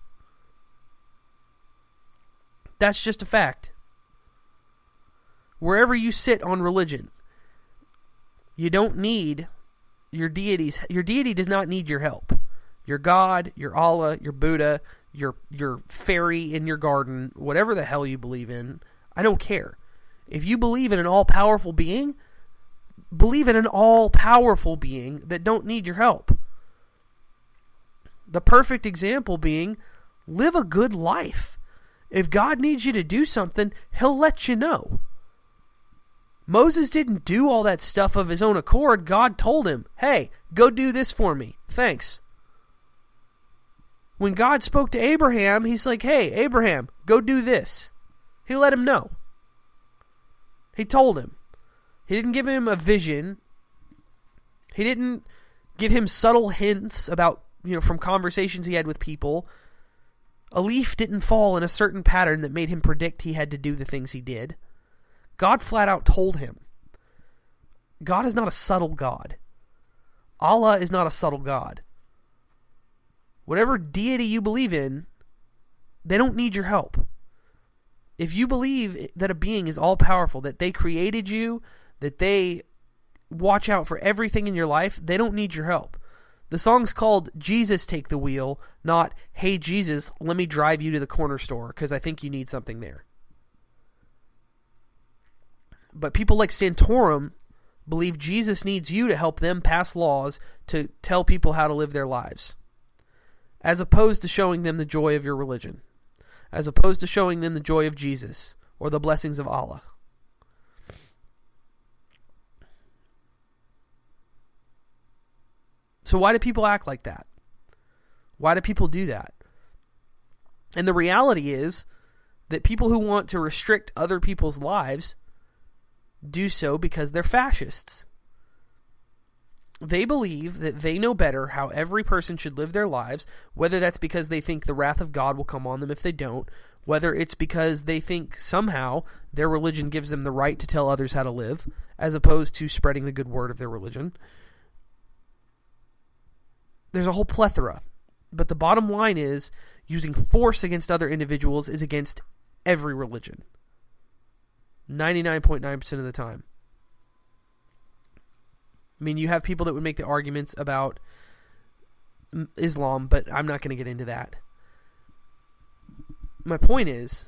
That's just a fact. Wherever you sit on religion, you don't need your deities. Your deity does not need your help. Your God, your Allah, your Buddha, your fairy in your garden, whatever the hell you believe in, I don't care. If you believe in an all-powerful being, believe in an all-powerful being that don't need your help. The perfect example being, live a good life. If God needs you to do something, he'll let you know. Moses didn't do all that stuff of his own accord. God told him, hey, go do this for me. Thanks. When God spoke to Abraham, he's like, hey, Abraham, go do this. He let him know. He told him. He didn't give him a vision. He didn't give him subtle hints about, from conversations he had with people. A leaf didn't fall in a certain pattern that made him predict he had to do the things he did. God flat out told him. God is not a subtle God. Allah is not a subtle God. Whatever deity you believe in, they don't need your help. If you believe that a being is all-powerful, that they created you, that they watch out for everything in your life, they don't need your help. The song's called Jesus Take the Wheel, not, hey Jesus, let me drive you to the corner store because I think you need something there. But people like Santorum believe Jesus needs you to help them pass laws to tell people how to live their lives, as opposed to showing them the joy of your religion, as opposed to showing them the joy of Jesus or the blessings of Allah. So why do people act like that? Why do people do that? And the reality is that people who want to restrict other people's lives do so because they're fascists. They believe that they know better how every person should live their lives, whether that's because they think the wrath of God will come on them if they don't, whether it's because they think somehow their religion gives them the right to tell others how to live, as opposed to spreading the good word of their religion. There's a whole plethora. But the bottom line is, using force against other individuals is against every religion. 99.9% of the time. I mean, you have people that would make the arguments about Islam, but I'm not going to get into that. My point is,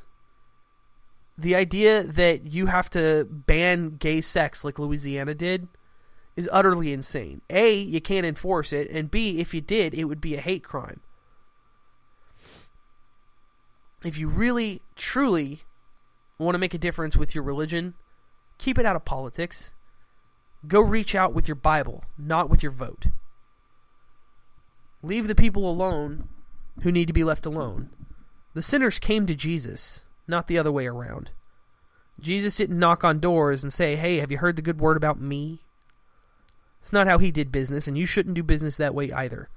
the idea that you have to ban gay sex like Louisiana did is utterly insane. A, you can't enforce it, and B, if you did, it would be a hate crime. If you really, truly want to make a difference with your religion, keep it out of politics. Go reach out with your Bible, not with your vote. Leave the people alone who need to be left alone. The sinners came to Jesus, not the other way around. Jesus didn't knock on doors and say, hey, have you heard the good word about me? It's not how he did business, and you shouldn't do business that way either.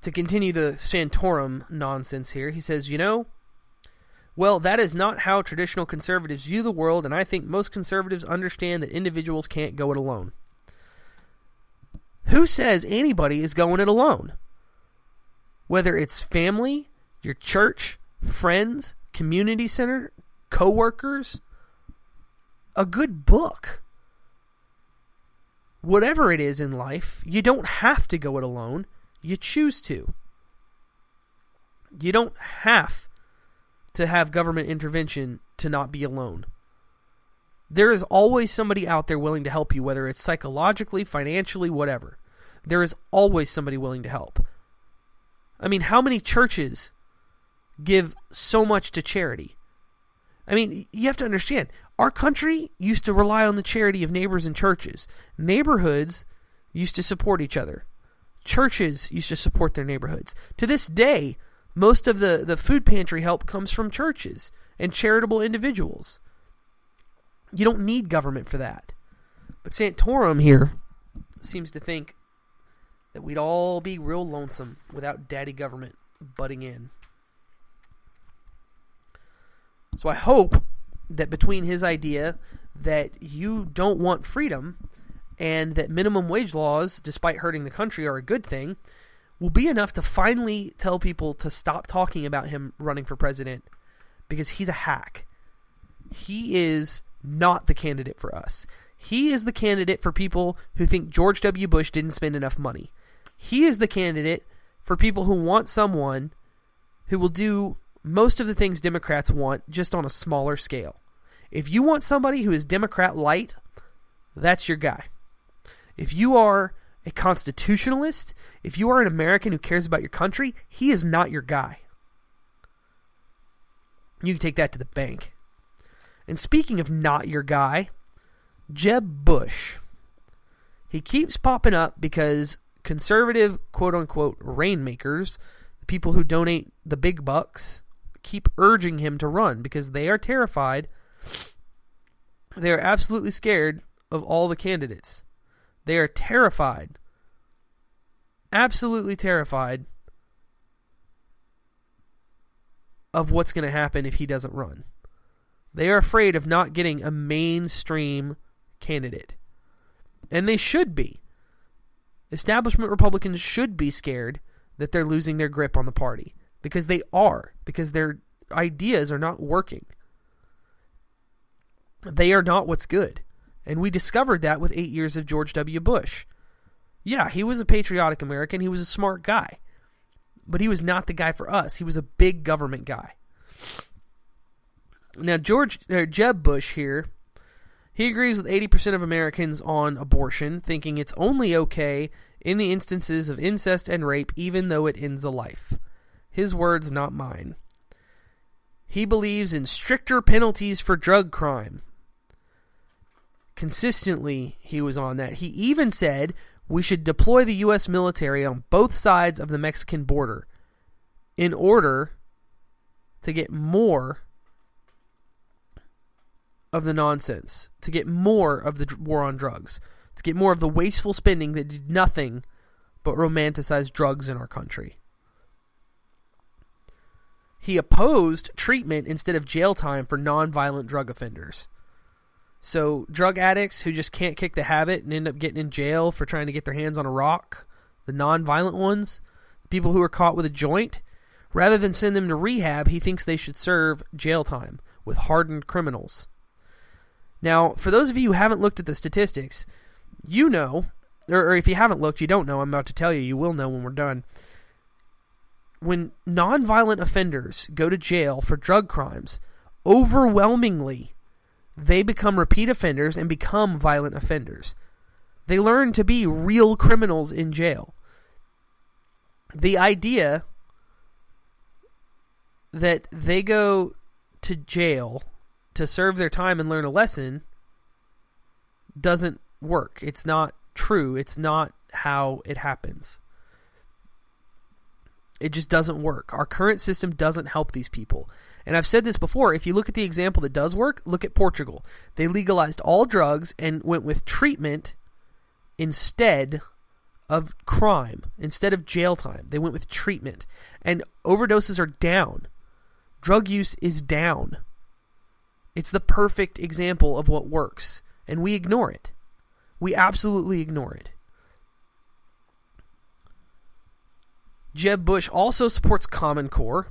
To continue the Santorum nonsense here, he says, Well, that is not how traditional conservatives view the world, and I think most conservatives understand that individuals can't go it alone. Who says anybody is going it alone? Whether it's family, your church, friends, community center, co-workers, a good book. Whatever it is in life, you don't have to go it alone. You choose to. You don't have to have government intervention to not be alone. There is always somebody out there willing to help you, whether it's psychologically, financially, whatever. There is always somebody willing to help. I mean, how many churches give so much to charity? I mean, you have to understand, our country used to rely on the charity of neighbors and churches. Neighborhoods used to support each other. Churches used to support their neighborhoods. To this day, most of the food pantry help comes from churches and charitable individuals. You don't need government for that. But Santorum here seems to think that we'd all be real lonesome without daddy government butting in. So I hope that between his idea that you don't want freedom and that minimum wage laws, despite hurting the country, are a good thing, will be enough to finally tell people to stop talking about him running for president, because he's a hack. He is not the candidate for us. He is the candidate for people who think George W. Bush didn't spend enough money. He is the candidate for people who want someone who will do most of the things Democrats want, just on a smaller scale. If you want somebody who is Democrat light, that's your guy. If you are a constitutionalist, if you are an American who cares about your country, he is not your guy. You can take that to the bank. And speaking of not your guy, Jeb Bush. He keeps popping up because conservative, quote-unquote, rainmakers, the people who donate the big bucks, keep urging him to run because they are terrified. They are absolutely scared of all the candidates. They are terrified, absolutely terrified of what's going to happen if he doesn't run. They are afraid of not getting a mainstream candidate. And they should be. Establishment Republicans should be scared that they're losing their grip on the party. Because they are. Because their ideas are not working. They are not what's good. And we discovered that with 8 years of George W. Bush. Yeah, he was a patriotic American. He was a smart guy. But he was not the guy for us. He was a big government guy. Now, Jeb Bush here, he agrees with 80% of Americans on abortion, thinking it's only okay in the instances of incest and rape, even though it ends a life. His words, not mine. He believes in stricter penalties for drug crime. Consistently, he was on that. He even said we should deploy the U.S. military on both sides of the Mexican border in order to get more of the nonsense, to get more of the war on drugs, to get more of the wasteful spending that did nothing but romanticize drugs in our country. He opposed treatment instead of jail time for nonviolent drug offenders. So drug addicts who just can't kick the habit and end up getting in jail for trying to get their hands on a rock, the nonviolent ones, the people who are caught with a joint, rather than send them to rehab, he thinks they should serve jail time with hardened criminals. Now, for those of you who haven't looked at the statistics, you know, or if you haven't looked, you don't know, I'm about to tell you, you will know when we're done. When nonviolent offenders go to jail for drug crimes, overwhelmingly, they become repeat offenders and become violent offenders. They learn to be real criminals in jail. The idea that they go to jail to serve their time and learn a lesson doesn't work. It's not true. It's not how it happens. It just doesn't work. Our current system doesn't help these people. And I've said this before, if you look at the example that does work, look at Portugal. They legalized all drugs and went with treatment instead of crime, instead of jail time. They went with treatment. And overdoses are down. Drug use is down. It's the perfect example of what works, and we ignore it. We absolutely ignore it. Jeb Bush also supports Common Core,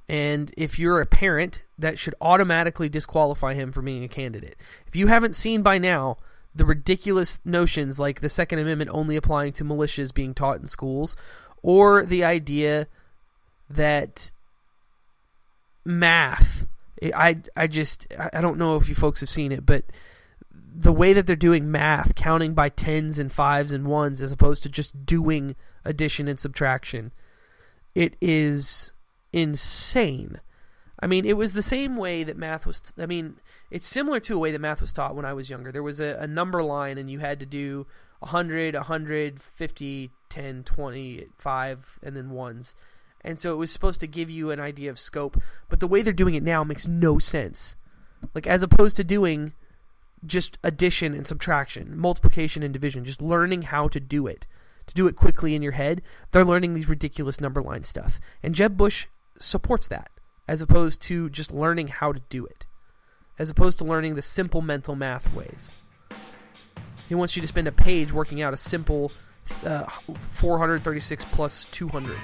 and if you're a parent, that should automatically disqualify him from being a candidate. If you haven't seen by now the ridiculous notions like the Second Amendment only applying to militias being taught in schools, or the idea that math, I don't know if you folks have seen it, but the way that they're doing math, counting by tens and fives and ones as opposed to just doing addition and subtraction, it is insane. I mean, it was the same way that math was... it's similar to a way that math was taught when I was younger. There was a number line, and you had to do 100, 100, 50, 10, 20, 5, and then ones. And so it was supposed to give you an idea of scope. But the way they're doing it now makes no sense. Like, as opposed to doing just addition and subtraction, multiplication and division, just learning how to do it quickly in your head, they're learning these ridiculous number line stuff. And Jeb Bush supports that, as opposed to just learning how to do it, as opposed to learning the simple mental math ways. He wants you to spend a page working out a simple 436 plus 200,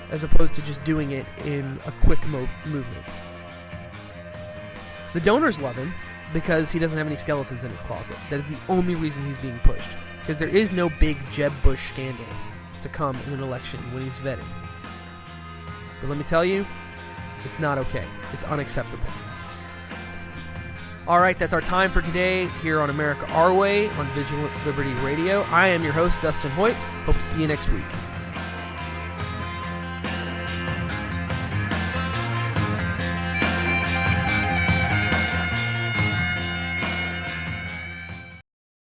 as opposed to just doing it in a quick movement. The donors love him because he doesn't have any skeletons in his closet. That is the only reason he's being pushed, because there is no big Jeb Bush scandal to come in an election when he's vetted. But let me tell you, it's not okay. It's unacceptable. All right, that's our time for today here on America Our Way on Vigilant Liberty Radio. I am your host, Dustin Hoyt. Hope to see you next week.